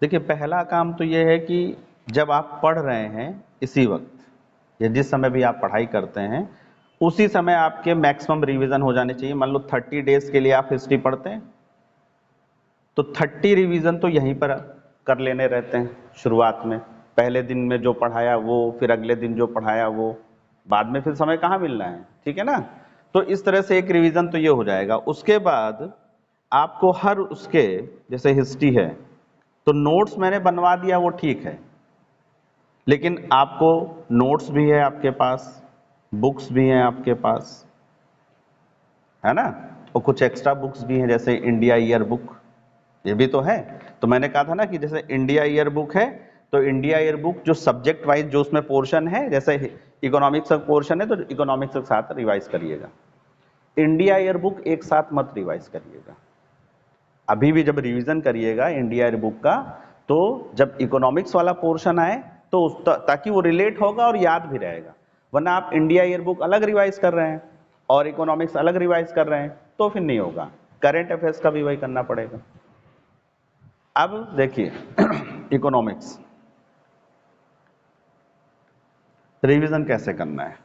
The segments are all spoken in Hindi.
देखिए, पहला काम तो ये है कि जब आप पढ़ रहे हैं इसी वक्त या जिस समय भी आप पढ़ाई करते हैं उसी समय आपके मैक्सिमम रिवीजन हो जाने चाहिए। मान लो 30 डेज के लिए आप हिस्ट्री पढ़ते हैं तो 30 रिवीजन तो यहीं पर कर लेने रहते हैं शुरुआत में। पहले दिन में जो पढ़ाया वो, फिर अगले दिन जो पढ़ाया वो, बाद में फिर समय कहाँ मिलना है, ठीक है ना। तो इस तरह से एक रिवीजन तो ये हो जाएगा। उसके बाद आपको हर उसके, जैसे हिस्ट्री है तो नोट्स मैंने बनवा दिया वो ठीक है, लेकिन आपको नोट्स भी है आपके पास, बुक्स भी हैं आपके पास, है ना, और कुछ एक्स्ट्रा बुक्स भी हैं जैसे इंडिया ईयर बुक, ये भी तो है। तो मैंने कहा था ना कि जैसे इंडिया ईयर बुक है तो इंडिया ईयर बुक जो सब्जेक्ट वाइज जो उसमें पोर्शन है, जैसे इकोनॉमिक्स का पोर्शन है तो इकोनॉमिक्स के साथ रिवाइज करिएगा। इंडिया ईयर बुक एक साथ मत रिवाइज करिएगा। अभी भी जब रिवीजन करिएगा इंडिया ईयर बुक का तो जब इकोनॉमिक्स वाला पोर्शन आए तो ताकि वो रिलेट होगा और याद भी रहेगा। वरना आप इंडिया ईयर बुक अलग रिवाइज कर रहे हैं और इकोनॉमिक्स अलग रिवाइज कर रहे हैं तो फिर नहीं होगा। करंट अफेयर्स का भी वही करना पड़ेगा। अब देखिए इकोनॉमिक्स रिवीजन कैसे करना है।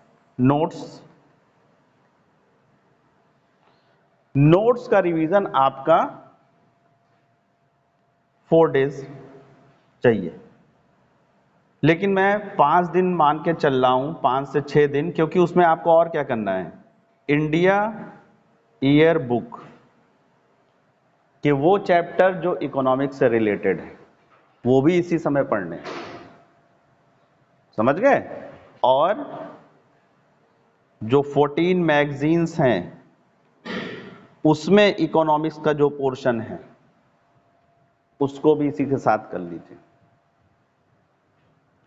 नोट्स का रिवीजन आपका 4 डेज चाहिए, लेकिन मैं 5 दिन मान के चल रहा हूं, 5 से 6 दिन, क्योंकि उसमें आपको और क्या करना है, इंडिया ईयर बुक कि वो चैप्टर जो इकोनॉमिक्स से रिलेटेड है वो भी इसी समय पढ़ने, समझ गए। और जो 14 मैगजीन्स हैं उसमें इकोनॉमिक्स का जो पोर्शन है उसको भी इसी के साथ कर लीजिए।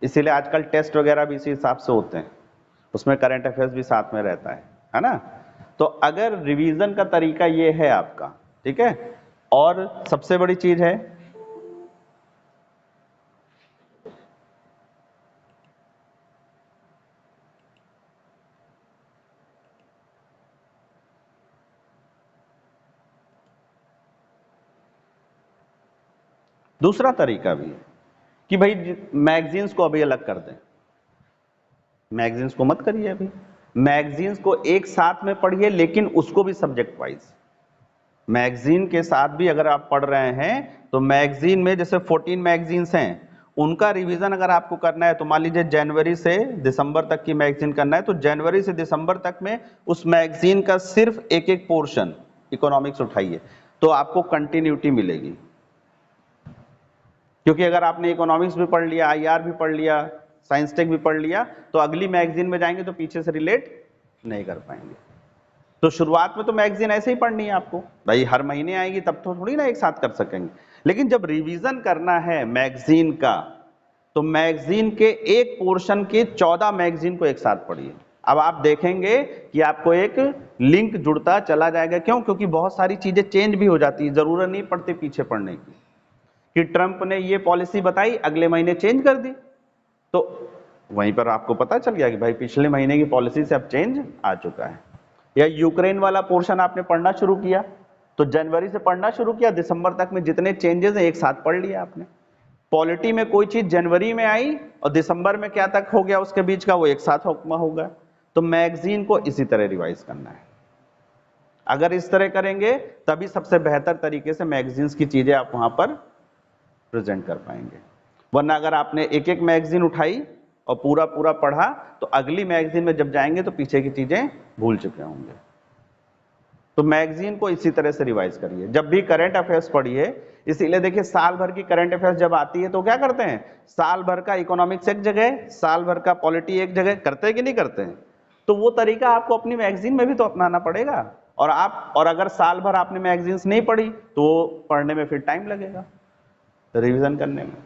इसीलिए आजकल टेस्ट वगैरह भी इसी हिसाब से होते हैं, उसमें करंट अफेयर्स भी साथ में रहता है ना। तो अगर रिवीजन का तरीका ये है आपका, ठीक है। और सबसे बड़ी चीज है दूसरा तरीका भी है कि भाई मैगजीन्स को अभी अलग कर दें। मैगजीन्स को मत करिए अभी, मैगजीन्स को एक साथ में पढ़िए लेकिन उसको भी सब्जेक्ट वाइज। मैगजीन के साथ भी अगर आप पढ़ रहे हैं तो मैगजीन में जैसे 14 मैगजीन्स हैं उनका रिवीजन अगर आपको करना है तो मान लीजिए जनवरी से दिसंबर तक की मैगजीन करना है तो जनवरी से दिसंबर तक में उस मैगजीन का सिर्फ एक एक पोर्शन इकोनॉमिक्स उठाइए तो आपको कंटिन्यूटी मिलेगी। क्योंकि अगर आपने इकोनॉमिक्स भी पढ़ लिया, आईआर भी पढ़ लिया, साइंस टेक भी पढ़ लिया तो अगली मैगजीन में जाएंगे तो पीछे से रिलेट नहीं कर पाएंगे। तो शुरुआत में तो मैगजीन ऐसे ही पढ़नी है आपको, भाई हर महीने आएगी तब तो थोड़ी ना एक साथ कर सकेंगे। लेकिन जब रिवीजन करना है मैगजीन का तो मैगजीन के एक पोर्शन के 14 मैगजीन को एक साथ पढ़िए। अब आप देखेंगे कि आपको एक लिंक जुड़ता चला जाएगा। क्यों? क्योंकि बहुत सारी चीजें चेंज भी हो जाती है, जरूरत नहीं पड़ती पीछे पढ़ने की कि ट्रंप ने ये पॉलिसी बताई अगले महीने चेंज कर दी, तो वहीं पर आपको पता चल गया कि भाई पिछले महीने की पॉलिसी से अब चेंज आ चुका है। या यूक्रेन वाला पोर्शन आपने पढ़ना शुरू किया तो जनवरी से पढ़ना शुरू किया, दिसंबर तक में जितने चेंजेस हैं एक साथ पढ़ लिया आपने। पॉलिटी में कोई चीज जनवरी में आई और दिसंबर में क्या तक हो गया उसके बीच का वो एक साथ हुक्मा होगा। तो मैगजीन को इसी तरह रिवाइज करना है। अगर इस तरह करेंगे तभी सबसे बेहतर तरीके से मैगजीन्स की चीजें आप वहां पर प्रेजेंट कर पाएंगे। वरना अगर आपने एक एक मैगजीन उठाई और पूरा पूरा पढ़ा तो अगली मैगजीन में जब जाएंगे तो पीछे की चीजें भूल चुके होंगे। तो मैगजीन को इसी तरह से रिवाइज करिए। जब भी करंट अफेयर्स पढ़िए, इसीलिए देखिए साल भर की करंट अफेयर्स जब आती है तो क्या करते हैं, साल भर का इकोनॉमिक्स एक जगह, साल भर का पॉलिटी एक जगह, करते हैं कि नहीं करते हैं। तो वो तरीका आपको अपनी मैगजीन में भी तो अपनाना पड़ेगा। और अगर साल भर आपने मैगजीन्स नहीं पढ़ी तो पढ़ने में फिर टाइम लगेगा रिवीजन करने में।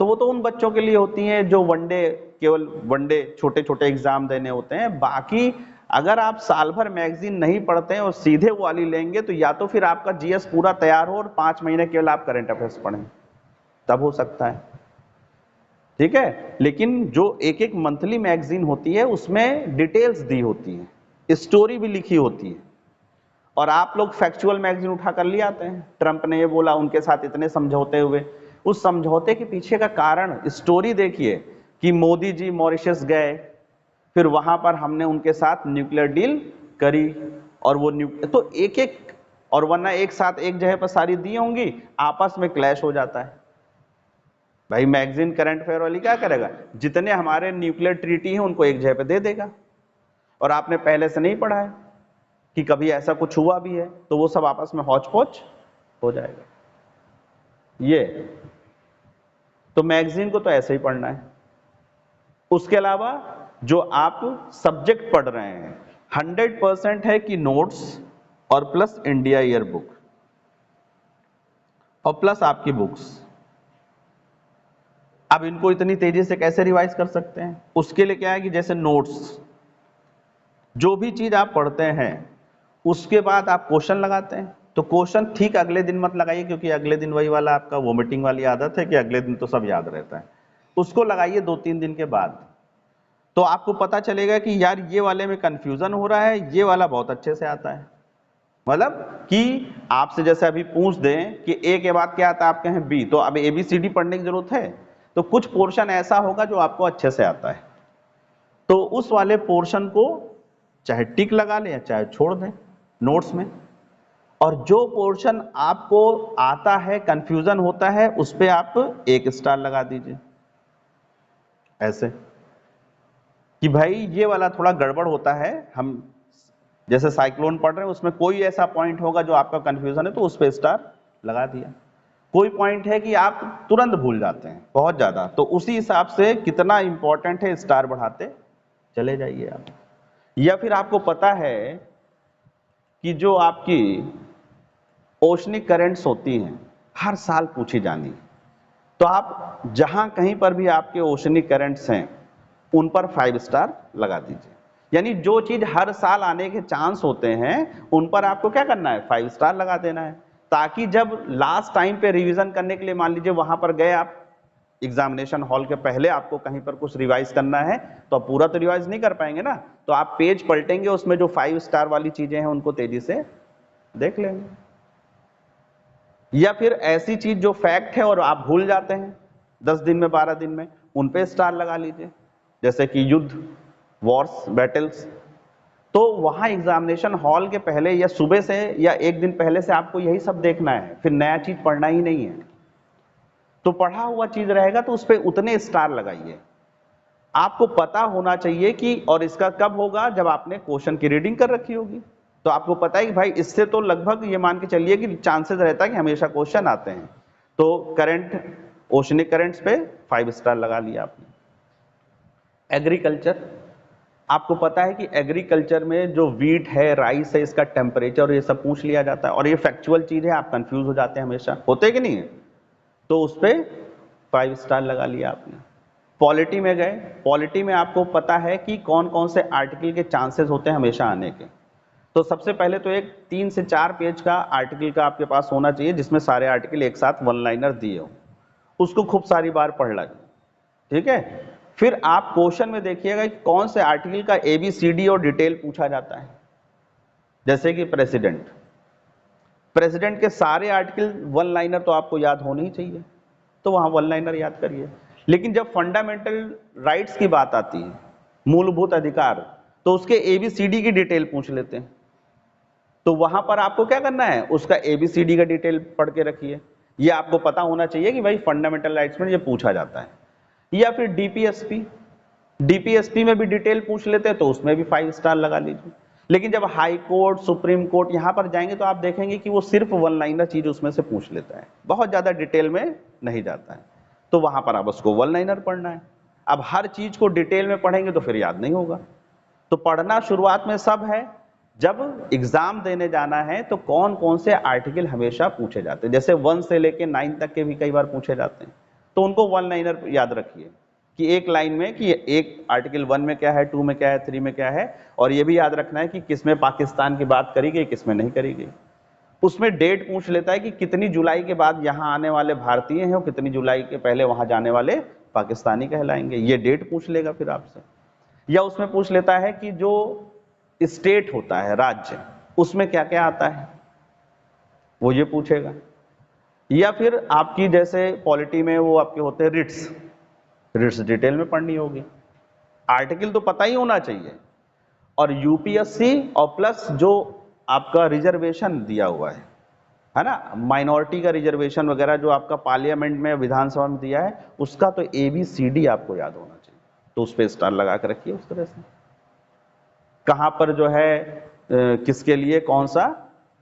तो वो तो उन बच्चों के लिए होती हैं जो वनडे, केवल वनडे छोटे छोटे एग्जाम देने होते हैं। बाकी अगर आप साल भर मैगजीन नहीं पढ़ते हैं और सीधे वो वाली लेंगे तो या तो फिर आपका जीएस पूरा तैयार हो और 5 महीने केवल आप करंट अफेयर्स पढ़ें, तब हो सकता है, ठीक है। लेकिन जो एक एक मंथली मैगजीन होती है उसमें डिटेल्स दी होती है, स्टोरी भी लिखी होती है, और आप लोग फैक्चुअल मैगजीन उठा कर ले आते हैं। ट्रंप ने ये बोला, उनके साथ इतने समझौते हुए, उस समझौते के पीछे का कारण, स्टोरी देखिए कि मोदी जी मॉरिशस गए, फिर वहां पर हमने उनके साथ न्यूक्लियर डील करी, और वो तो एक एक, और वरना एक साथ एक जगह पर सारी दी होंगी, आपस में क्लैश हो जाता है। भाई मैगजीन करंट अफेयर वाली क्या करेगा, जितने हमारे न्यूक्लियर ट्रीटी हैं उनको एक जगह पे दे देगा, और आपने पहले से नहीं पढ़ा है कि कभी ऐसा कुछ हुआ भी है, तो वो सब आपस में हौच पौच हो जाएगा। ये तो मैगजीन को तो ऐसे ही पढ़ना है। उसके अलावा जो आप सब्जेक्ट पढ़ रहे हैं 100% है कि नोट्स और प्लस इंडिया ईयर बुक और प्लस आपकी बुक्स। अब इनको इतनी तेजी से कैसे रिवाइज कर सकते हैं, उसके लिए क्या है कि जैसे नोट्स, जो भी चीज आप पढ़ते हैं उसके बाद आप क्वेश्चन लगाते हैं, तो क्वेश्चन ठीक अगले दिन मत लगाइए, क्योंकि अगले दिन वही वाला आपका वोमिटिंग वाली आदत है कि अगले दिन तो सब याद रहता है। उसको लगाइए 2-3 दिन के बाद, तो आपको पता चलेगा कि यार ये वाले में कंफ्यूजन हो रहा है, ये वाला बहुत अच्छे से आता है। मतलब कि आपसे जैसे अभी पूछ दें कि ए के बाद क्या आता है, आप कहें बी, तो अब ABCD पढ़ने की जरूरत है, तो कुछ पोर्शन ऐसा होगा जो आपको अच्छे से आता है, तो उस वाले पोर्शन को चाहे टिक लगा लें या चाहे छोड़ दें नोट्स में, और जो पोर्शन आपको आता है, कंफ्यूजन होता है, उस पे आप 1 स्टार लगा दीजिए, ऐसे कि भाई ये वाला थोड़ा गड़बड़ होता है, हम जैसे साइक्लोन पढ़ रहे हैं उसमें कोई ऐसा पॉइंट होगा जो आपका कंफ्यूजन है, तो उस पे स्टार लगा दिया। कोई पॉइंट है कि आप तुरंत भूल जाते हैं बहुत ज्यादा, तो उसी हिसाब से कितना इंपॉर्टेंट है स्टार बढ़ाते चले जाइए आप। या फिर आपको पता है कि जो आपकी ओशनिक करंट्स होती हैं हर साल पूछी जानी, तो आप जहां कहीं पर भी आपके ओशनिक करंट्स हैं उन पर 5 स्टार लगा दीजिए। यानी जो चीज हर साल आने के चांस होते हैं उन पर आपको क्या करना है, 5 स्टार लगा देना है, ताकि जब लास्ट टाइम पे रिवीजन करने के लिए मान लीजिए वहां पर गए आप एग्जामिनेशन हॉल के पहले, आपको कहीं पर कुछ रिवाइज करना है, तो आप पूरा तो रिवाइज नहीं कर पाएंगे ना, तो आप पेज पलटेंगे, उसमें जो 5 स्टार वाली चीजें हैं उनको तेजी से देख लेंगे। या फिर ऐसी चीज जो फैक्ट है और आप भूल जाते हैं 10 दिन में 12 दिन में, उन पे स्टार लगा लीजिए, जैसे कि युद्ध, वॉर्स, बैटल्स। तो वहां एग्जामिनेशन हॉल के पहले या सुबह से या एक दिन पहले से आपको यही सब देखना है, फिर नया चीज पढ़ना ही नहीं है, तो पढ़ा हुआ चीज रहेगा तो उस पर उतने स्टार लगाइए। आपको पता होना चाहिए कि, और इसका कब होगा, जब आपने क्वेश्चन की रीडिंग कर रखी होगी, तो आपको पता है कि भाई इससे तो लगभग ये मान के चलिए कि चांसेस रहता है कि हमेशा क्वेश्चन आते हैं, तो करंट, ओशनिक करंट्स पे 5 स्टार लगा लिया आपने। एग्रीकल्चर, आपको पता है कि एग्रीकल्चर में जो वीट है, राइस है, इसका टेम्परेचर ये सब पूछ लिया जाता है, और ये फैक्चुअल चीज है, आप कंफ्यूज हो जाते हैं हमेशा, होते कि नहीं है, तो उस पर 5 स्टार लगा लिया आपने। पॉलिटी में गए, पॉलिटी में आपको पता है कि कौन कौन से आर्टिकल के चांसेस होते हैं हमेशा आने के, तो सबसे पहले तो एक 3 से 4 पेज का आर्टिकल का आपके पास होना चाहिए, जिसमें सारे आर्टिकल एक साथ वन लाइनर दिए हो, उसको खूब सारी बार पढ़ लीजिए, ठीक है। फिर आप क्वेश्चन में देखिएगा कि कौन से आर्टिकल का ABCD और डिटेल पूछा जाता है, जैसे कि प्रेसिडेंट, प्रेसिडेंट के सारे आर्टिकल वन लाइनर तो आपको याद होने ही चाहिए, तो वहां वन लाइनर याद करिए। लेकिन जब फंडामेंटल राइट्स की बात आती है, मूलभूत अधिकार, तो उसके ABCD की डिटेल पूछ लेते हैं, तो वहां पर आपको क्या करना है, उसका ABCD का डिटेल पढ़ के रखिए। ये आपको पता होना चाहिए कि भाई फंडामेंटल राइट्स में ये पूछा जाता है। या फिर DPSP, DPSP में भी डिटेल पूछ लेते हैं, तो उसमें भी 5 स्टार लगा लीजिए। लेकिन जब हाई कोर्ट, सुप्रीम कोर्ट यहां पर जाएंगे तो आप देखेंगे कि वो सिर्फ वन लाइनर चीज उसमें से पूछ लेता है, बहुत ज्यादा डिटेल में नहीं जाता है, तो वहां पर आप उसको वन लाइनर पढ़ना है। अब हर चीज को डिटेल में पढ़ेंगे तो फिर याद नहीं होगा, तो पढ़ना शुरुआत में सब है, जब एग्जाम देने जाना है तो कौन कौन से आर्टिकल हमेशा पूछे जाते हैं, जैसे 1 से लेके 9 तक के भी कई बार पूछे जाते हैं, तो उनको वन लाइनर याद रखिए कि एक लाइन में कि एक आर्टिकल 1 में क्या है, 2 में क्या है, 3 में क्या है, और ये भी याद रखना है कि किसमें पाकिस्तान की बात करी गई, किसमें नहीं करी गई। उसमें डेट पूछ लेता है कि कितनी जुलाई के बाद यहाँ आने वाले भारतीय हैं और कितनी जुलाई के पहले वहां जाने वाले पाकिस्तानी कहलाएंगे, ये डेट पूछ लेगा फिर आपसे। या उसमें पूछ लेता है कि जो स्टेट होता है, राज्य, उसमें क्या क्या आता है, वो ये पूछेगा। या फिर आपकी जैसे पॉलिटी में वो आपके होते हैं रिट्स डिटेल में पढ़नी होगी। आर्टिकल तो पता ही होना चाहिए, और यूपीएससी और प्लस जो आपका रिजर्वेशन दिया हुआ है ना, माइनॉरिटी का रिजर्वेशन वगैरह जो आपका पार्लियामेंट में विधानसभा में दिया है, उसका तो ABCD आपको याद होना चाहिए। तो उस पर स्टार लगा के रखिए उस तरह से, कहां पर जो है किसके लिए कौन सा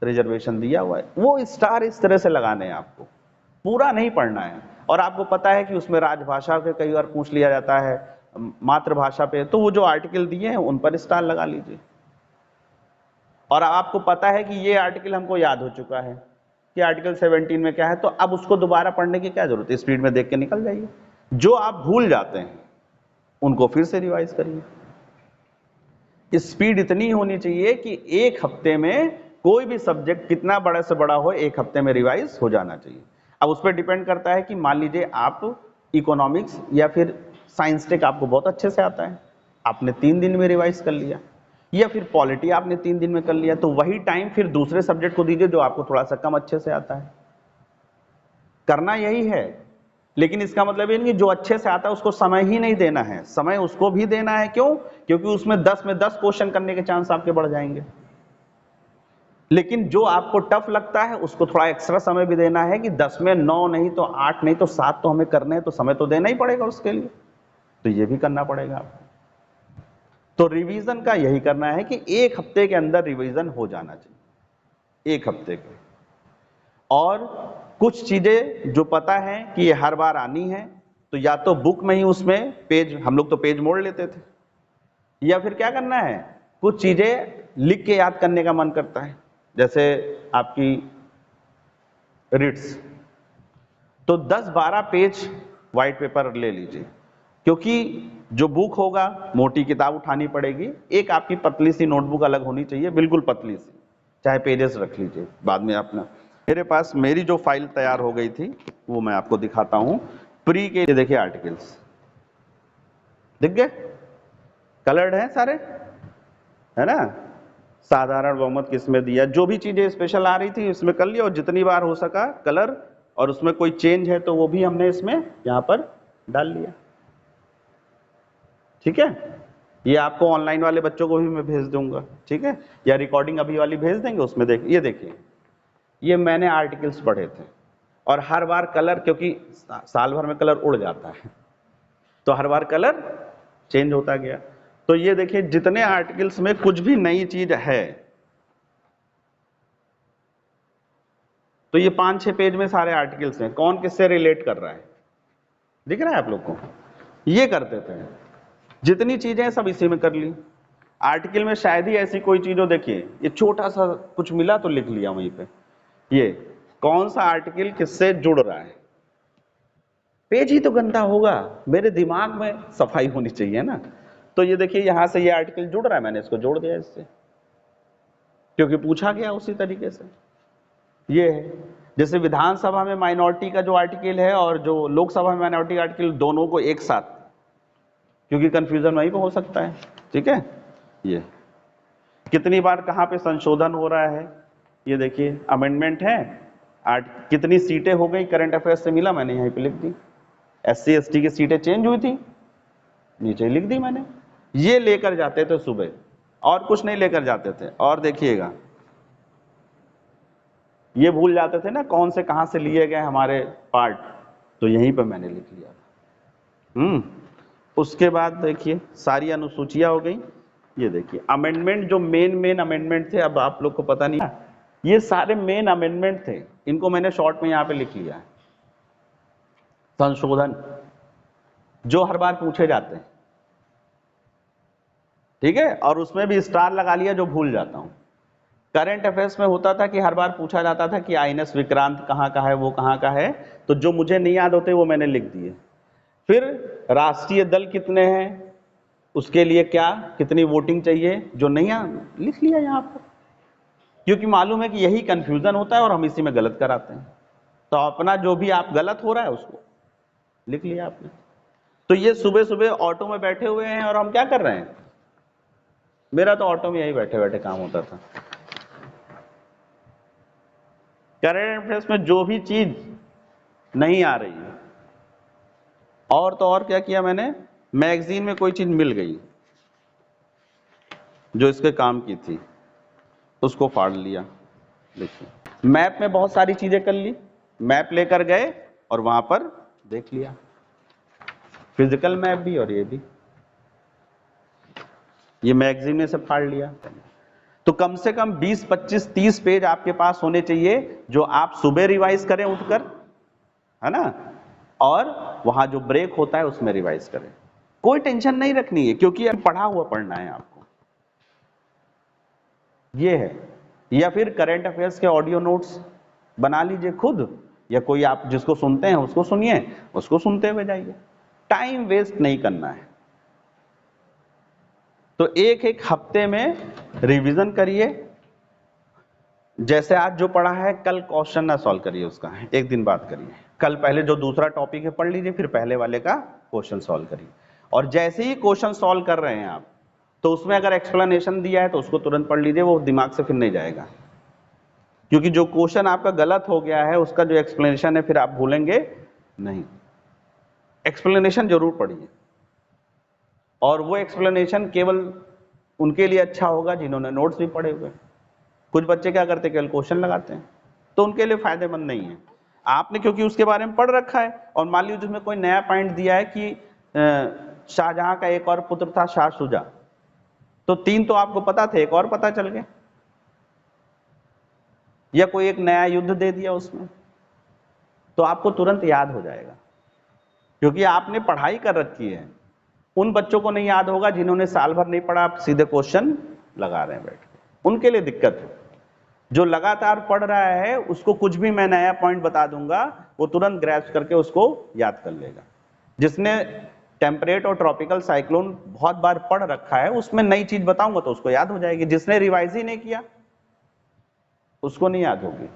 रिजर्वेशन दिया हुआ है, वो स्टार इस तरह से लगाने हैं आपको, पूरा नहीं पढ़ना है। और आपको पता है कि उसमें राजभाषा के कई बार पूछ लिया जाता है, मातृभाषा पे, तो वो जो आर्टिकल दिए हैं उन पर स्टार लगा लीजिए। और आपको पता है कि ये आर्टिकल हमको याद हो चुका है कि आर्टिकल 17 में क्या है, तो अब उसको दोबारा पढ़ने की क्या जरूरत है, स्पीड में देख के निकल जाइए। जो आप भूल जाते हैं उनको फिर से रिवाइज करिए। स्पीड इतनी होनी चाहिए कि एक हफ्ते में कोई भी सब्जेक्ट कितना बड़े से बड़ा हो, एक हफ्ते में रिवाइज हो जाना चाहिए। अब उस पर डिपेंड करता है कि मान लीजिए आप इकोनॉमिक्स या फिर साइंस टेक आपको बहुत अच्छे से आता है, आपने 3 दिन में रिवाइज कर लिया, या फिर पॉलिटी आपने 3 दिन में कर लिया, तो वही टाइम फिर दूसरे सब्जेक्ट को दीजिए जो आपको थोड़ा सा कम अच्छे से आता है। करना यही है, लेकिन इसका मतलब ये नहीं कि जो अच्छे से आता है उसको समय ही नहीं देना है, समय उसको भी देना है। क्यों? क्योंकि उसमें 10 में 10 क्वेश्चन करने के चांस आपके बढ़ जाएंगे। लेकिन जो आपको टफ लगता है उसको थोड़ा एक्स्ट्रा समय भी देना है कि 10 में 9 नहीं तो 8 नहीं तो 7 तो हमें करने हैं, तो समय तो देना ही पड़ेगा उसके लिए, तो ये भी करना पड़ेगा आपको। तो रिवीजन का यही करना है कि एक हफ्ते के अंदर रिवीजन हो जाना चाहिए, एक हफ्ते के। और कुछ चीजें जो पता है कि ये हर बार आनी है, तो या तो बुक में ही उसमें पेज, हम लोग तो पेज मोड़ लेते थे, या फिर क्या करना है, कुछ चीजें लिख के याद करने का मन करता है, जैसे आपकी रिट्स, तो 10-12 पेज व्हाइट पेपर ले लीजिए, क्योंकि जो बुक होगा मोटी किताब उठानी पड़ेगी, एक आपकी पतली सी नोटबुक अलग होनी चाहिए, बिल्कुल पतली सी, चाहे पेजेस रख लीजिए बाद में अपना। मेरे पास मेरी जो फाइल तैयार हो गई थी वो मैं आपको दिखाता हूं। प्री के देखिए आर्टिकल्स दिख गए, कलर्ड हैं सारे, है ना, साधारण बहुमत किसमें दिया, जो भी चीजें स्पेशल आ रही थी इसमें कर लिया, और जितनी बार हो सका कलर, और उसमें कोई चेंज है तो वो भी हमने इसमें यहां पर डाल लिया। ठीक है, ये आपको ऑनलाइन वाले बच्चों को भी मैं भेज दूंगा, ठीक है, या रिकॉर्डिंग अभी वाली भेज देंगे, उसमें ये देखिए, ये मैंने आर्टिकल्स पढ़े थे, और हर बार कलर, क्योंकि साल भर में कलर उड़ जाता है, तो हर बार कलर चेंज होता गया। तो ये देखिए जितने आर्टिकल्स में कुछ भी नई चीज है, तो ये 5-6 पेज में सारे आर्टिकल्स हैं, कौन किससे रिलेट कर रहा है, दिख रहा है आप लोग को, ये करते थे। जितनी चीजें सब इसी में कर ली। आर्टिकल में शायद ही ऐसी कोई चीज हो, देखिए ये छोटा सा कुछ मिला तो लिख लिया वहीं पे, ये कौन सा आर्टिकल किससे जुड़ रहा है, पेज ही तो गंदा होगा, मेरे दिमाग में सफाई होनी चाहिए ना। तो ये देखिए यहां से ये आर्टिकल जुड़ रहा है, मैंने इसको जोड़ दिया इससे, क्योंकि पूछा गया उसी तरीके से। ये है जैसे विधानसभा में माइनॉरिटी का जो आर्टिकल है और जो लोकसभा में माइनॉरिटी का आर्टिकल, दोनों को एक साथ, क्योंकि कंफ्यूजन वहीं पे हो सकता है। ठीक है, ये कितनी बार कहां पे संशोधन हो रहा है, ये देखिए अमेंडमेंट है, कितनी सीटें हो गई, करंट अफेयर्स से मिला, मैंने यहीं पे लिख दी। SC ST की सीटें चेंज हुई थी, नीचे लिख दी मैंने। ये लेकर जाते थे सुबह, और कुछ नहीं लेकर जाते थे। और देखिएगा ये भूल जाते थे ना कौन से कहां से लिए गए हमारे पार्ट, तो यहीं पर मैंने लिख लिया था। उसके बाद देखिए सारी अनुसूचियां हो गई, ये देखिए अमेंडमेंट, जो मेन अमेंडमेंट थे, अब आप लोग को पता नहीं, ये सारे मेन अमेंडमेंट थे, इनको मैंने शॉर्ट में यहां पे लिख लिया है। संशोधन जो हर बार पूछे जाते हैं, ठीक है, और उसमें भी स्टार लगा लिया जो भूल जाता हूं। करंट अफेयर्स में होता था कि हर बार पूछा जाता था कि INS विक्रांत कहां का है, वो कहां का है, तो जो मुझे नहीं याद होते वो मैंने लिख दिए। फिर राष्ट्रीय दल कितने हैं, उसके लिए क्या कितनी वोटिंग चाहिए, जो नहीं लिख लिया यहां पर, क्योंकि मालूम है कि यही कंफ्यूजन होता है और हम इसी में गलत कराते हैं। तो अपना जो भी आप गलत हो रहा है उसको लिख लिया आपने। तो ये सुबह सुबह ऑटो में बैठे हुए हैं और हम क्या कर रहे हैं, मेरा तो ऑटो में यही बैठे बैठे काम होता था। करंट अफेयर्स में जो भी चीज नहीं आ रही है। और तो और क्या किया मैंने, मैगजीन में कोई चीज मिल गई जो इसके काम की थी, उसको फाड़ लिया। देखिए मैप में बहुत सारी चीजें कर ली, मैप लेकर गए और वहां पर देख लिया, फिजिकल मैप भी और ये भी, ये मैगजीन में से फाड़ लिया। तो कम से कम 20, 25, 30 पेज आपके पास होने चाहिए जो आप सुबह रिवाइज करें उठकर, है ना, और वहां जो ब्रेक होता है उसमें रिवाइज करें। कोई टेंशन नहीं रखनी है क्योंकि अब पढ़ा हुआ पढ़ना है आपको, ये है। या फिर करंट अफेयर्स के ऑडियो नोट्स बना लीजिए खुद, या कोई आप जिसको सुनते हैं उसको सुनिए, उसको सुनते हुए जाइए, टाइम वेस्ट नहीं करना है। तो एक एक हफ्ते में रिवीजन करिए, जैसे आज जो पढ़ा है कल क्वेश्चन ना सॉल्व करिए उसका, एक दिन बाद करिए। कल पहले जो दूसरा टॉपिक है पढ़ लीजिए, फिर पहले वाले का क्वेश्चन सॉल्व करिए। और जैसे ही क्वेश्चन सॉल्व कर रहे हैं आप, तो उसमें अगर एक्सप्लेनेशन दिया है तो उसको तुरंत पढ़ लीजिए, वो दिमाग से फिर नहीं जाएगा। क्योंकि जो क्वेश्चन आपका गलत हो गया है उसका जो एक्सप्लेनेशन है फिर आप भूलेंगे नहीं। एक्सप्लेनेशन जरूर पढ़िए, और वो एक्सप्लेनेशन केवल उनके लिए अच्छा होगा जिन्होंने नोट्स भी पढ़े हुए। कुछ बच्चे क्या करते हैं, केवल क्वेश्चन लगाते हैं, तो उनके लिए फायदेमंद नहीं है। आपने क्योंकि उसके बारे में पढ़ रखा है, और मान लीजिए उसमें कोई नया पॉइंट दिया है कि शाहजहां का एक और पुत्र था शाह शुजा, तो 3 तो आपको पता थे, एक और पता चल गया। या कोई एक नया युद्ध दे दिया उसमें, तो आपको तुरंत याद हो जाएगा क्योंकि आपने पढ़ाई कर रखी है। उन बच्चों को नहीं याद होगा जिन्होंने साल भर नहीं पढ़ा, आप सीधे क्वेश्चन लगा रहे हैं बैठ के, उनके लिए दिक्कत है। जो लगातार पढ़ रहा है उसको कुछ भी मैं नया पॉइंट बता दूंगा, वो तुरंत ग्रैस्प करके उसको याद कर लेगा। जिसने टेम्परेट और ट्रॉपिकल साइक्लोन बहुत बार पढ़ रखा है, उसमें नई चीज बताऊंगा तो उसको याद हो जाएगी। जिसने रिवाइज ही नहीं किया उसको नहीं याद होगी।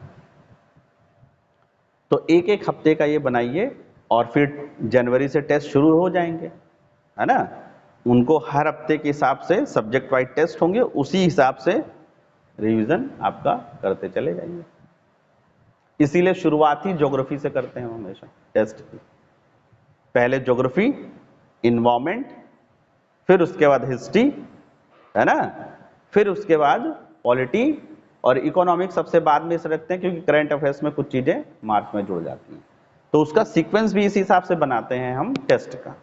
तो एक एक हफ्ते का ये बनाइए, और फिर जनवरी से टेस्ट शुरू हो जाएंगे, है ना। उनको हर हफ्ते के हिसाब से सब्जेक्ट वाइज टेस्ट होंगे, उसी हिसाब से रिवीजन आपका करते चले जाइए। इसीलिए शुरुआत ही ज्योग्राफी से करते हैं हमेशा टेस्ट की। पहले ज्योग्राफी, इन्वायरमेंट, फिर उसके बाद हिस्ट्री, है ना, फिर उसके बाद पॉलिटी, और इकोनॉमिक्स सबसे बाद में से रखते हैं क्योंकि करंट अफेयर्स में कुछ चीजें मार्च में जुड़ जाती हैं। तो उसका सीक्वेंस भी इस हिसाब से बनाते हैं हम टेस्ट का।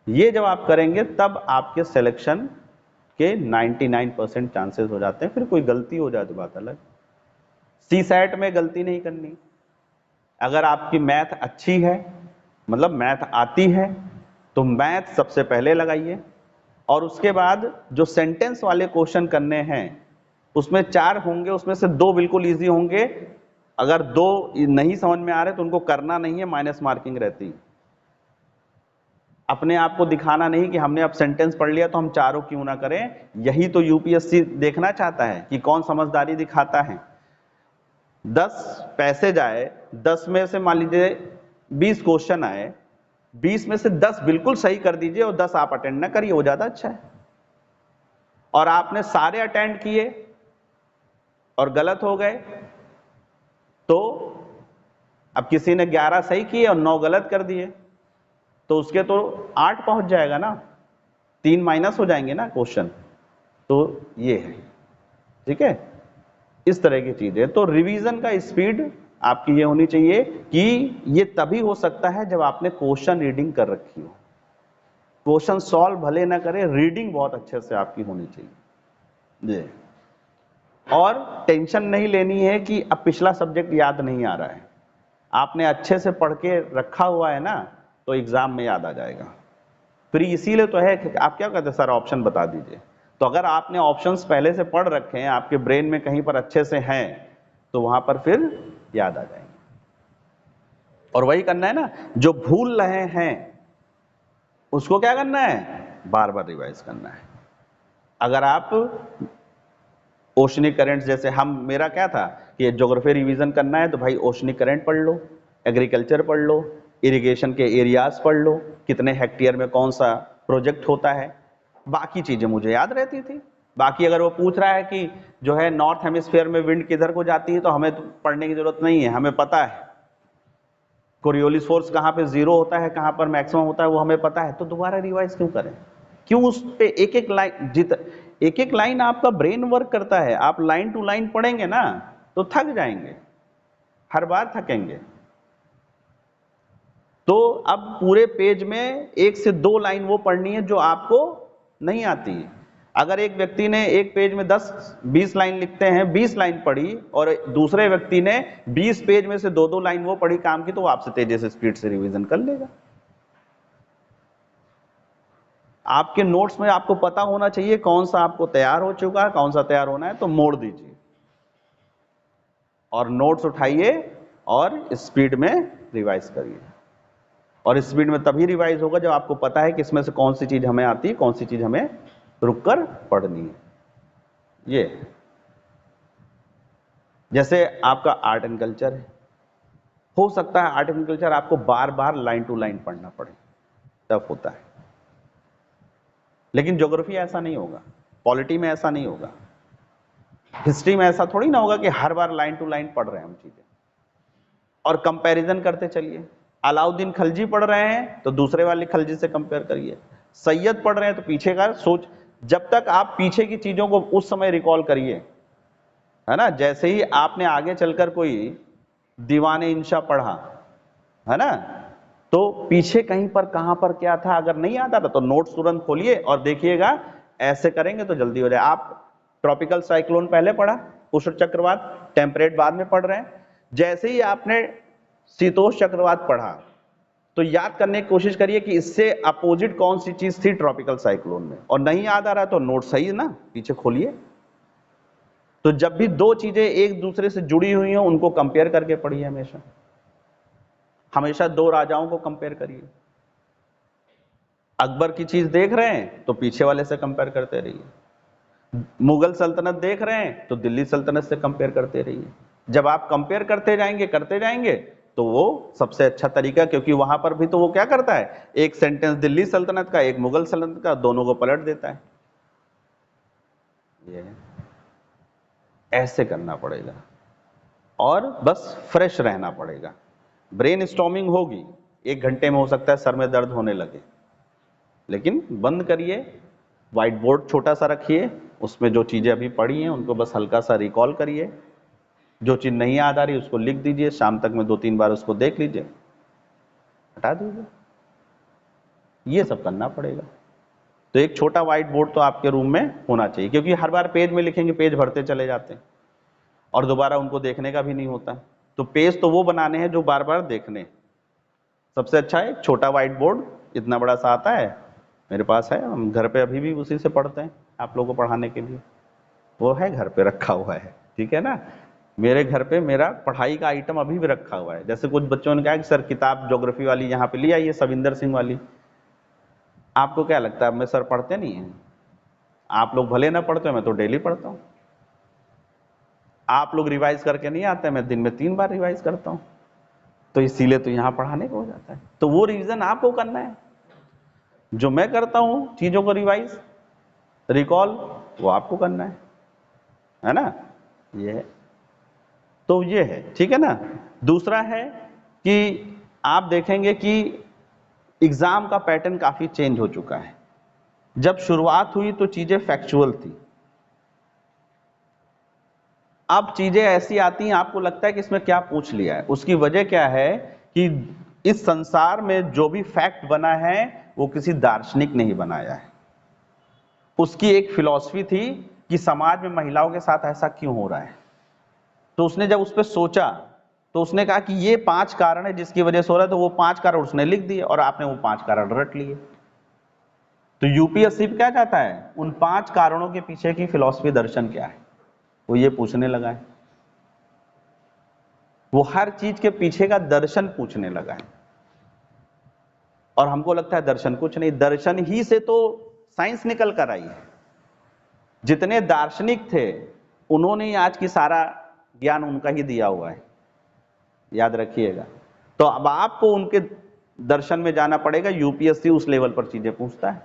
ये जब आप करेंगे तब आपके सिलेक्शन के 99% चांसेस हो जाते हैं। फिर कोई गलती हो जाए तो बात अलग। सीसैट में गलती नहीं करनी। अगर आपकी मैथ अच्छी है, मतलब मैथ आती है, तो मैथ सबसे पहले लगाइए, और उसके बाद जो सेंटेंस वाले क्वेश्चन करने हैं उसमें 4 होंगे, उसमें से 2 बिल्कुल इजी होंगे। अगर 2 नहीं समझ में आ रहे तो उनको करना नहीं है, माइनस मार्किंग रहती। अपने आप को दिखाना नहीं कि हमने अब सेंटेंस पढ़ लिया तो हम चारों क्यों ना करें। यही तो यूपीएससी देखना चाहता है कि कौन समझदारी दिखाता है। 10 पैसेज आए, 10 में से मान लीजिए 20 क्वेश्चन आए, 20 में से 10 बिल्कुल सही कर दीजिए और 10 आप अटेंड ना करिए, वो ज्यादा अच्छा है। और आपने सारे अटेंड किए और गलत हो गए, तो अब किसी ने 11 सही किए और 9 गलत कर दिए, तो उसके तो 8 पहुंच जाएगा ना, 3 माइनस हो जाएंगे ना क्वेश्चन। तो ये है, ठीक है, इस तरह की चीजें। तो रिवीजन का स्पीड आपकी ये होनी चाहिए कि ये तभी हो सकता है जब आपने क्वेश्चन रीडिंग कर रखी हो। क्वेश्चन सॉल्व भले ना करें, रीडिंग बहुत अच्छे से आपकी होनी चाहिए जी। और टेंशन नहीं लेनी है कि अब पिछला सब्जेक्ट याद नहीं आ रहा है। आपने अच्छे से पढ़ के रखा हुआ है ना, तो एग्जाम में याद आ जाएगा। फिर इसीलिए तो है कि आप क्या कहते हैं, सर ऑप्शन बता दीजिए। तो अगर आपने ऑप्शंस पहले से पढ़ रखे हैं, आपके ब्रेन में कहीं पर अच्छे से हैं, तो वहां पर फिर याद आ जाएंगे। और वही करना है ना, जो भूल रहे हैं उसको क्या करना है, बार बार रिवाइज करना है। अगर आप ओशनिक करंट, जैसे मेरा क्या था कि ज्योग्राफी रिवीजन करना है तो भाई ओशनिक करंट पढ़ लो, एग्रीकल्चर पढ़ लो, इरिगेशन के एरियाज पढ़ लो, कितने हेक्टेयर में कौन सा प्रोजेक्ट होता है। बाकी चीजें मुझे याद रहती थी। बाकी अगर वो पूछ रहा है कि जो है नॉर्थ हेमिस्फीयर में विंड किधर को जाती है, तो हमें तो पढ़ने की जरूरत नहीं है, हमें पता है। कोरियोलिस फोर्स कहाँ पे जीरो होता है, कहाँ पर मैक्सिमम होता है, वो हमें पता है, तो दोबारा रिवाइज क्यों करें? क्यों उस पे एक एक लाइन आपका ब्रेन वर्क करता है। आप लाइन टू लाइन पढ़ेंगे ना तो थक जाएंगे, हर बार थकेंगे। तो अब पूरे पेज में 1 से 2 लाइन वो पढ़नी है जो आपको नहीं आती है। अगर एक व्यक्ति ने एक पेज में 10-20 लाइन लिखते हैं, 20 लाइन पढ़ी, और दूसरे व्यक्ति ने 20 पेज में से 2-2 लाइन वो पढ़ी काम की, तो वो आपसे तेजी से स्पीड से रिवीजन कर लेगा। आपके नोट्स में आपको पता होना चाहिए कौन सा आपको तैयार हो चुका है, कौन सा तैयार होना है, तो मोड़ दीजिए और नोट्स उठाइए और स्पीड में रिवाइज करिए। और स्पीड में तभी रिवाइज होगा जब आपको पता है कि इसमें से कौन सी चीज हमें आती है, कौन सी चीज हमें रुककर पढ़नी है। ये जैसे आपका आर्ट एंड कल्चर है, हो सकता है आर्ट एंड कल्चर आपको बार बार लाइन टू लाइन पढ़ना पड़े, टफ होता है। लेकिन ज्योग्राफी ऐसा नहीं होगा, पॉलिटी में ऐसा नहीं होगा, हिस्ट्री में ऐसा थोड़ी ना होगा कि हर बार लाइन टू लाइन पढ़ रहे हैं हम चीजें। और कंपैरिजन करते चलिए, अलाउद्दीन खलजी पढ़ रहे हैं तो दूसरे वाले खलजी से कंपेयर करिए, सैयद पढ़ रहे हैं तो पीछे का सोच, जब तक आप पीछे की चीजों को उस समय रिकॉल करिए, है ना। जैसे ही आपने आगे चलकर कोई दीवाने इंशा पढ़ा, है ना, तो पीछे कहीं पर कहां पर क्या था अगर नहीं आता था तो नोट्स तुरंत खोलिए और देखिएगा। ऐसे करेंगे तो जल्दी हो जाए। आप ट्रॉपिकल साइक्लोन पहले पढ़ा, उष्ण चक्रवात, टेम्परेट बाद में पढ़ रहे हैं। जैसे ही आपने शीतोष्ण चक्रवात पढ़ा तो याद करने की कोशिश करिए कि इससे अपोजिट कौन सी चीज थी ट्रॉपिकल साइक्लोन में, और नहीं याद आ रहा तो नोट सही है ना, पीछे खोलिए। तो जब भी दो चीजें एक दूसरे से जुड़ी हुई हो उनको कंपेयर करके पढ़िए, हमेशा हमेशा दो राजाओं को कंपेयर करिए। अकबर की चीज देख रहे हैं तो पीछे वाले से कंपेयर करते रहिए, मुगल सल्तनत देख रहे हैं तो दिल्ली सल्तनत से कंपेयर करते रहिए। जब आप कंपेयर करते जाएंगे तो वो सबसे अच्छा तरीका, क्योंकि वहां पर भी तो वो क्या करता है, एक सेंटेंस दिल्ली सल्तनत का, एक मुगल सल्तनत का, दोनों को पलट देता है। ये ऐसे करना पड़ेगा और बस फ्रेश रहना पड़ेगा। ब्रेन स्टॉर्मिंग होगी, 1 घंटे में हो सकता है सर में दर्द होने लगे, लेकिन बंद करिए, व्हाइट बोर्ड छोटा सा रखिए, उसमें जो चीजें अभी पढ़ी हैं उनको बस हल्का सा रिकॉल करिए, जो चीज नहीं याद आ रही उसको लिख दीजिए, शाम तक में 2-3 बार उसको देख लीजिए, हटा दीजिए। ये सब करना पड़ेगा। तो एक छोटा व्हाइट बोर्ड तो आपके रूम में होना चाहिए, क्योंकि हर बार पेज में लिखेंगे पेज भरते चले जाते हैं और दोबारा उनको देखने का भी नहीं होता। तो पेज तो वो बनाने हैं जो बार बार देखने। सबसे अच्छा है छोटा व्हाइट बोर्ड, इतना बड़ा सा आता है, मेरे पास है, हम घर पे अभी भी उसी से पढ़ते हैं आप लोगों को पढ़ाने के लिए, वो है घर पे रखा हुआ है, ठीक है ना। मेरे घर पे मेरा पढ़ाई का आइटम अभी भी रखा हुआ है। जैसे कुछ बच्चों ने कहा कि सर किताब ज्योग्राफी वाली यहाँ पे ले आइए, सविंदर सिंह वाली। आपको क्या लगता है मैं सर पढ़ते नहीं है? आप लोग भले ना पढ़ते हो, मैं तो डेली पढ़ता हूँ। आप लोग रिवाइज करके नहीं आते, मैं दिन में 3 बार रिवाइज करता हूँ, तो इसीलिए तो यहाँ पढ़ाने को हो जाता है। तो वो रिवीजन आपको करना है, जो मैं करता हूँ चीजों को रिवाइज रिकॉल, वो आपको करना है ना। ये है, तो ये है, ठीक है ना। दूसरा है कि आप देखेंगे कि एग्जाम का पैटर्न काफी चेंज हो चुका है। जब शुरुआत हुई तो चीजें फैक्चुअल थी, अब चीजें ऐसी आती हैं आपको लगता है कि इसमें क्या पूछ लिया है। उसकी वजह क्या है कि इस संसार में जो भी फैक्ट बना है वो किसी दार्शनिक ने ही बनाया है। उसकी एक फिलॉसफी थी कि समाज में महिलाओं के साथ ऐसा क्यों हो रहा है, तो उसने जब उस पर सोचा तो उसने कहा कि ये 5 कारण है जिसकी वजह से हो रहा है, तो वो 5 कारण उसने लिख दिए और आपने वो 5 कारण रट लिए। तो यूपीएससी क्या चाहता है, उन 5 कारणों के पीछे की फिलॉसफी दर्शन क्या है, वो ये पूछने लगा है। वो हर चीज के पीछे का दर्शन पूछने लगा है। और हमको लगता है दर्शन कुछ नहीं, दर्शन ही से तो साइंस निकल कर आई है। जितने दार्शनिक थे उन्होंने ही आज की सारा ज्ञान उनका ही दिया हुआ है, याद रखिएगा। तो अब आपको उनके दर्शन में जाना पड़ेगा। यूपीएससी उस लेवल पर चीजें पूछता है।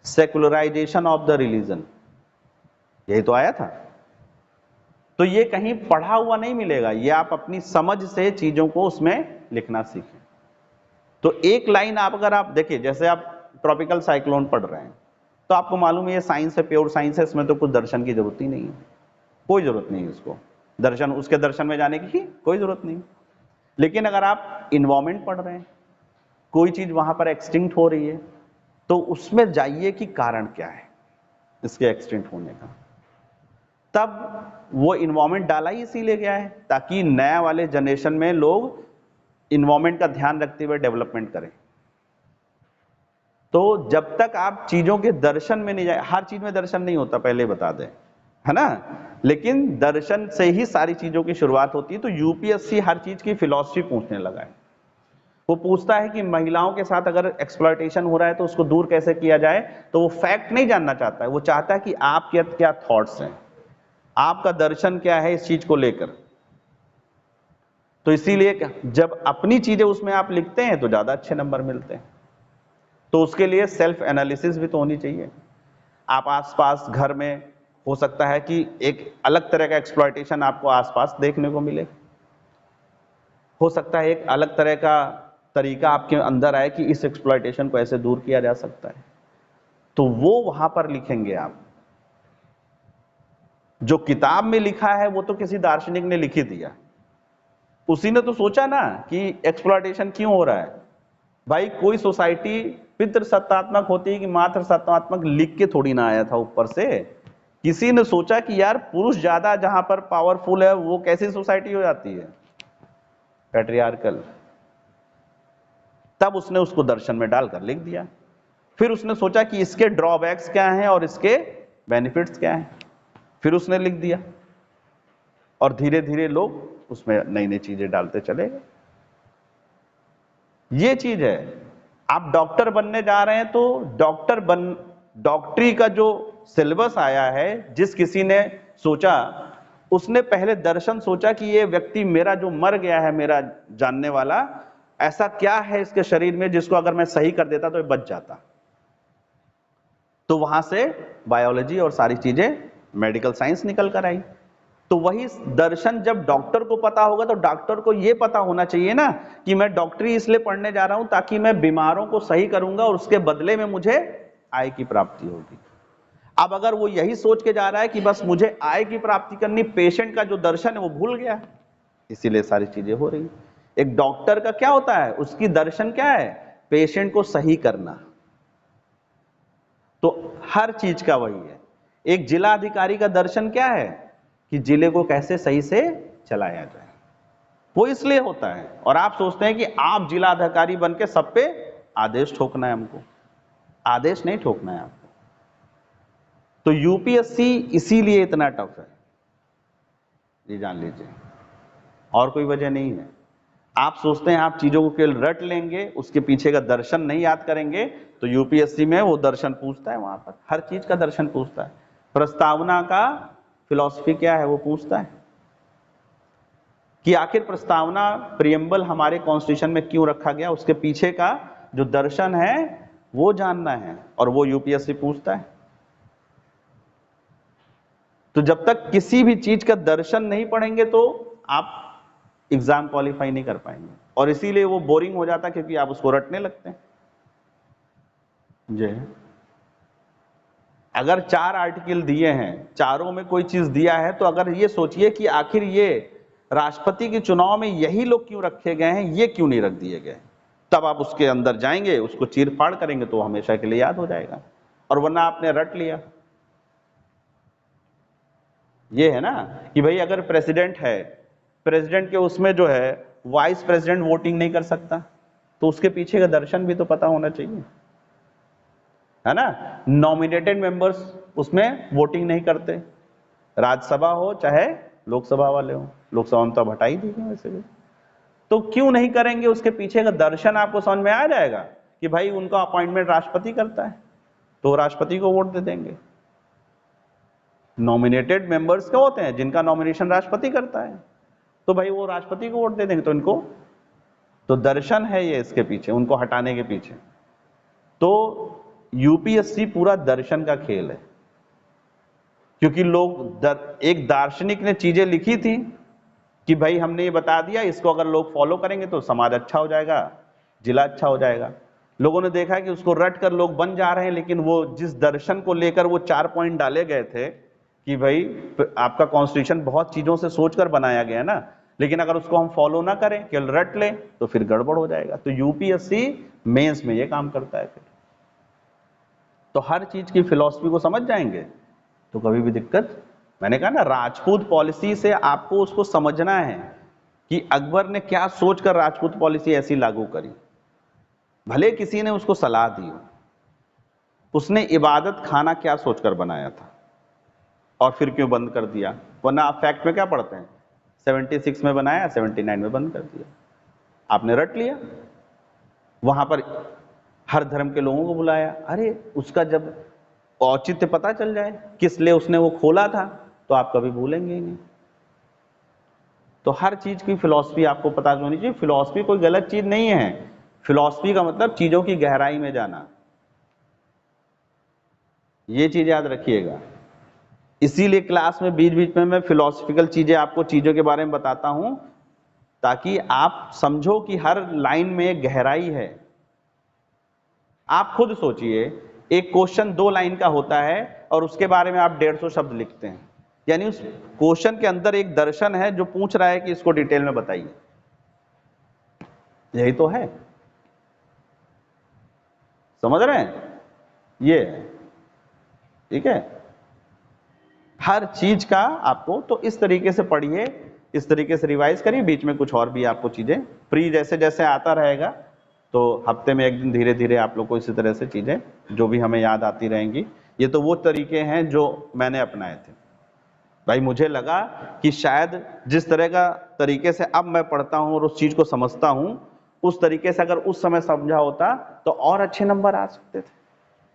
सेकुलराइजेशन ऑफ द रिलीजन, यही तो आया था। तो ये कहीं पढ़ा हुआ नहीं मिलेगा, ये आप अपनी समझ से चीजों को उसमें लिखना सीखें। तो एक लाइन आप अगर आप देखिए, जैसे आप ट्रॉपिकल साइक्लोन पढ़ रहे हैं तो आपको मालूम है ये साइंस है, प्योर साइंस है, इसमें तो कुछ दर्शन की जरूरत ही नहीं है, कोई जरूरत नहीं है उसको दर्शन, उसके दर्शन में जाने की कोई जरूरत नहीं। लेकिन अगर आप इन्वायरमेंट पढ़ रहे हैं, कोई चीज वहां पर एक्सटिंक्ट हो रही है, तो उसमें जाइए कि कारण क्या है इसके एक्सटिंक्ट होने का। तब वो इन्वायरमेंट डाला ही इसीलिए गया है ताकि नया वाले जनरेशन में लोग इन्वायरमेंट का ध्यान रखते हुए डेवलपमेंट करें। तो जब तक आप चीजों के दर्शन में नहीं जाए, हर चीज में दर्शन नहीं होता पहले बता दें, है ना, लेकिन दर्शन से ही सारी चीजों की शुरुआत होती है। तो यूपीएससी हर चीज की फिलॉसफी पूछने लगा है। वो पूछता है कि महिलाओं के साथ अगर एक्सप्लॉयटेशन हो रहा है तो उसको दूर कैसे किया जाए। तो वो फैक्ट नहीं जानना चाहता है, वो चाहता है कि आपके क्या थॉट्स हैं, आपका दर्शन क्या है इस चीज को लेकर। तो इसीलिए जब अपनी चीजें उसमें आप लिखते हैं तो ज्यादा अच्छे नंबर मिलते हैं। तो उसके लिए सेल्फ एनालिसिस भी तो होनी चाहिए। आप आसपास घर में हो सकता है कि एक अलग तरह का एक्सप्लॉयटेशन आपको आसपास देखने को मिले, हो सकता है एक अलग तरह का तरीका आपके अंदर आए कि इस एक्सप्लॉयटेशन को ऐसे दूर किया जा सकता है। तो वो वहां पर लिखेंगे आप। जो किताब में लिखा है वो तो किसी दार्शनिक ने लिख ही दिया, उसी ने तो सोचा ना कि एक्सप्लॉयटेशन क्यों हो रहा है। भाई कोई सोसाइटी पितृ सत्तात्मक होती है कि मातृ सत्तात्मक लिख के थोड़ी ना आया था ऊपर से। किसी ने सोचा कि यार पुरुष ज्यादा जहां पर पावरफुल है वो कैसी सोसाइटी हो जाती है, पैट्रियार्कल। तब उसने उसको दर्शन में डालकर लिख दिया। फिर उसने सोचा कि इसके ड्रॉबैक्स क्या हैं और इसके बेनिफिट्स क्या हैं, फिर उसने लिख दिया। और धीरे धीरे लोग उसमें नई नई चीजें डालते चले गए। ये चीज है। आप डॉक्टर बनने जा रहे हैं तो डॉक्टरी का जो सिलेबस आया है, जिस किसी ने सोचा, उसने पहले दर्शन सोचा कि ये व्यक्ति मेरा जो मर गया है, मेरा जानने वाला, ऐसा क्या है इसके शरीर में जिसको अगर मैं सही कर देता तो ये बच जाता। तो वहां से बायोलॉजी और सारी चीजें मेडिकल साइंस निकल कर आई। तो वही दर्शन जब डॉक्टर को पता होगा तो डॉक्टर को यह पता होना चाहिए ना कि मैं डॉक्टरी इसलिए पढ़ने जा रहा हूं ताकि मैं बीमारों को सही करूंगा और उसके बदले में मुझे आय की प्राप्ति होगी। अब अगर वो यही सोच के जा रहा है कि बस मुझे आय की प्राप्ति करनी, पेशेंट का जो दर्शन है वो भूल गया, इसीलिए सारी चीजें हो रही। एक डॉक्टर का क्या होता है, उसकी दर्शन क्या है, पेशेंट को सही करना। तो हर चीज का वही है। एक जिला अधिकारी का दर्शन क्या है कि जिले को कैसे सही से चलाया जाए, वो इसलिए होता है। और आप सोचते हैं कि आप जिला अधिकारी बन के सब पे आदेश ठोकना है, हमको आदेश नहीं ठोकना है आपको। तो यूपीएससी इसीलिए इतना टफ है, ये जान लीजिए, और कोई वजह नहीं है। आप सोचते हैं आप चीजों को केवल रट लेंगे, उसके पीछे का दर्शन नहीं याद करेंगे, तो यूपीएससी में वो दर्शन पूछता है, वहां पर हर चीज का दर्शन पूछता है। प्रस्तावना का फिलॉसफी क्या है वो पूछता है कि आखिर प्रस्तावना प्रियम्बल हमारे कॉन्स्टिट्यूशन में क्यों रखा गया, उसके पीछे का जो दर्शन है वो जानना है, और वो यूपीएससी पूछता है। तो जब तक किसी भी चीज का दर्शन नहीं पढ़ेंगे तो आप एग्जाम क्वालिफाई नहीं कर पाएंगे, और इसीलिए वो बोरिंग हो जाता है क्योंकि आप उसको रटने लगते हैं। जी, अगर 4 आर्टिकल दिए हैं, चारों में कोई चीज दिया है, तो अगर ये सोचिए कि आखिर ये राष्ट्रपति के चुनाव में यही लोग क्यों रखे गए हैं, ये क्यों नहीं रख दिए गए, तब आप उसके अंदर जाएंगे, उसको चीर फाड़ करेंगे तो हमेशा के लिए याद हो जाएगा। और वरना आपने रट लिया। ये है ना कि भाई अगर प्रेसिडेंट है, प्रेसिडेंट के उसमें जो है वाइस प्रेसिडेंट वोटिंग नहीं कर सकता, तो उसके पीछे का दर्शन भी तो पता होना चाहिए, है ना। नॉमिनेटेड मेंबर्स उसमें वोटिंग नहीं करते, राज्यसभा हो चाहे लोकसभा वाले हो, लोकसभा में तो अब हटा ही दी गई वैसे भी, तो क्यों नहीं करेंगे, उसके पीछे का दर्शन आपको समझ में आ जाएगा कि भाई उनका अपॉइंटमेंट राष्ट्रपति करता है तो राष्ट्रपति को वोट दे देंगे। नॉमिनेटेड मेंबर्स क्या होते हैं, जिनका नॉमिनेशन राष्ट्रपति करता है, तो भाई वो राष्ट्रपति को वोट दे देंगे। तो इनको तो दर्शन है ये इसके पीछे, उनको हटाने के पीछे। तो यूपीएससी पूरा दर्शन का खेल है। क्योंकि एक दार्शनिक ने चीजें लिखी थी कि भाई हमने ये बता दिया, इसको अगर लोग फॉलो करेंगे तो समाज अच्छा हो जाएगा, जिला अच्छा हो जाएगा। लोगों ने देखा कि उसको रट कर लोग बन जा रहे हैं, लेकिन वो जिस दर्शन को लेकर वो 4 पॉइंट डाले गए थे कि भाई आपका कॉन्स्टिट्यूशन बहुत चीजों से सोचकर बनाया गया ना, लेकिन अगर उसको हम फॉलो ना करें, केवल रट लें, तो फिर गड़बड़ हो जाएगा। तो यूपीएससी मेंस में ये काम करता है। फिर तो हर चीज की फिलॉसफी को समझ जाएंगे तो कभी भी दिक्कत, मैंने कहा ना, राजपूत पॉलिसी से आपको उसको समझना है कि अकबर ने क्या सोचकर राजपूत पॉलिसी ऐसी लागू करी। भले किसी ने उसको सलाह दी हो, उसने इबादत खाना क्या सोचकर बनाया था और फिर क्यों बंद कर दिया। वरना आप फैक्ट में क्या पढ़ते हैं, 76 में बनाया, 79 में बंद कर दिया। आपने रट लिया, वहां पर हर धर्म के लोगों को बुलाया। अरे उसका जब औचित्य पता चल जाए किस लिए उसने वो खोला था, तो आप कभी भूलेंगे ही नहीं। तो हर चीज की फिलॉसफी आपको पता होनी चाहिए। फिलॉसफी कोई गलत चीज नहीं है। फिलॉसफी का मतलब चीजों की गहराई में जाना, ये चीज याद रखिएगा। इसीलिए क्लास में बीच बीच में मैं फिलॉसफिकल चीजें आपको चीजों के बारे में बताता हूं, ताकि आप समझो कि हर लाइन में गहराई है। आप खुद सोचिए, एक क्वेश्चन 2 लाइन का होता है और उसके बारे में आप 150 शब्द लिखते हैं, यानी उस क्वेश्चन के अंदर एक दर्शन है जो पूछ रहा है कि इसको डिटेल में बताइए। यही तो है, समझ रहे हैं? ये है, ठीक है। हर चीज का आपको तो इस तरीके से पढ़िए, इस तरीके से रिवाइज करिए। बीच में कुछ और भी आपको चीजें फ्री जैसे जैसे आता रहेगा, तो हफ्ते में एक दिन धीरे धीरे आप लोग को इसी तरह से चीजें जो भी हमें याद आती रहेंगी। ये तो वो तरीके हैं जो मैंने अपनाए थे। भाई मुझे लगा कि शायद जिस तरह का तरीके से अब मैं पढ़ता हूं और उस चीज को समझता हूं, उस तरीके से अगर उस समय समझा होता तो और अच्छे नंबर आ सकते थे।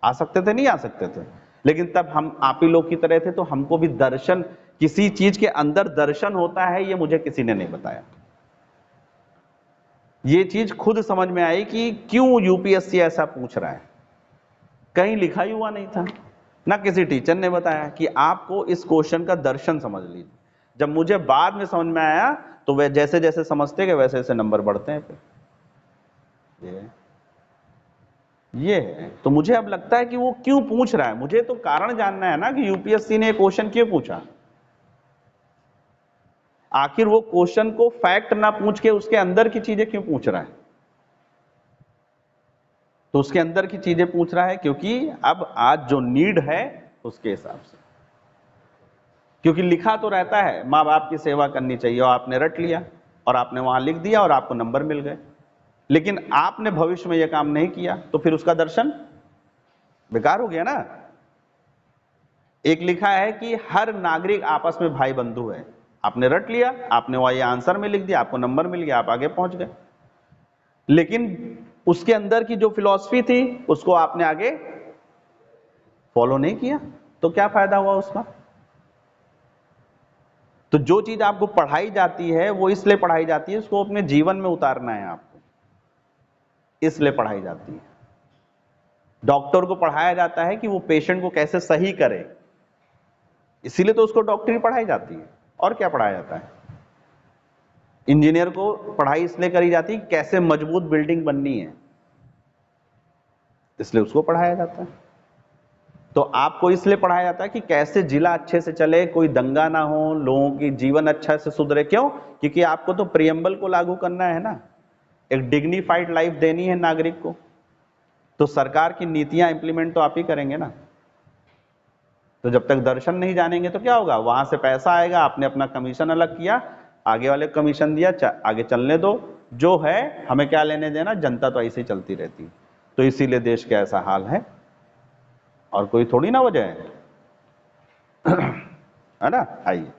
आ सकते थे, नहीं आ सकते थे, लेकिन तब हम आप ही लोग की तरह थे, तो हमको भी दर्शन, किसी चीज के अंदर दर्शन होता है, ये मुझे किसी ने नहीं बताया। ये चीज खुद समझ में आई कि क्यों यूपीएससी ऐसा पूछ रहा है। कहीं लिखा ही हुआ नहीं था, ना किसी टीचर ने बताया कि आपको इस क्वेश्चन का दर्शन समझ लीजिए। जब मुझे बाद में समझ में आया, तो वे जैसे जैसे समझते गए वैसे वैसे नंबर बढ़ते हैं। फिर ये है। तो मुझे अब लगता है कि वो क्यों पूछ रहा है, मुझे तो कारण जानना है ना कि यूपीएससी ने क्वेश्चन क्यों पूछा। आखिर वो क्वेश्चन को फैक्ट ना पूछ के उसके अंदर की चीजें क्यों पूछ रहा है। तो उसके अंदर की चीजें पूछ रहा है क्योंकि अब आज जो नीड है उसके हिसाब से, क्योंकि लिखा तो रहता है माँ बाप की सेवा करनी चाहिए, और आपने रट लिया और आपने वहां लिख दिया और आपको नंबर मिल गए, लेकिन आपने भविष्य में यह काम नहीं किया, तो फिर उसका दर्शन बेकार हो गया ना। एक लिखा है कि हर नागरिक आपस में भाई बंधु है, आपने रट लिया, आपने वहां ये आंसर में लिख दिया, आपको नंबर मिल गया, आप आगे पहुंच गए, लेकिन उसके अंदर की जो फिलॉसफी थी उसको आपने आगे फॉलो नहीं किया, तो क्या फायदा हुआ उसका। तो जो चीज आपको पढ़ाई जाती है वो इसलिए पढ़ाई जाती है, उसको अपने जीवन में उतारना है आपको, इसलिए पढ़ाई जाती है। डॉक्टर को पढ़ाया जाता है कि वो पेशेंट को कैसे सही करे, इसीलिए तो उसको डॉक्टरी पढ़ाई जाती है। और क्या पढ़ाया जाता है? इंजीनियर को पढ़ाई इसलिए करी जाती है कि कैसे मजबूत बिल्डिंग बननी है, इसलिए उसको पढ़ाया जाता है। तो आपको इसलिए पढ़ाया जाता है कि कैसे जिला अच्छे से चले, कोई दंगा ना हो, लोगों की जीवन अच्छा से सुधरे। क्यों? क्योंकि आपको तो प्रियम्बल को लागू करना है ना, एक डिग्निफाइड लाइफ देनी है नागरिक को, तो सरकार की नीतियां इंप्लीमेंट तो आप ही करेंगे ना। तो जब तक दर्शन नहीं जानेंगे तो क्या होगा, वहां से पैसा आएगा, आपने अपना कमीशन अलग किया, आगे वाले को कमीशन दिया, आगे चलने दो, जो है हमें क्या लेने देना, जनता तो ऐसे ही चलती रहती है। तो इसीलिए देश का ऐसा हाल है, और कोई थोड़ी ना वजह है ना। आइए।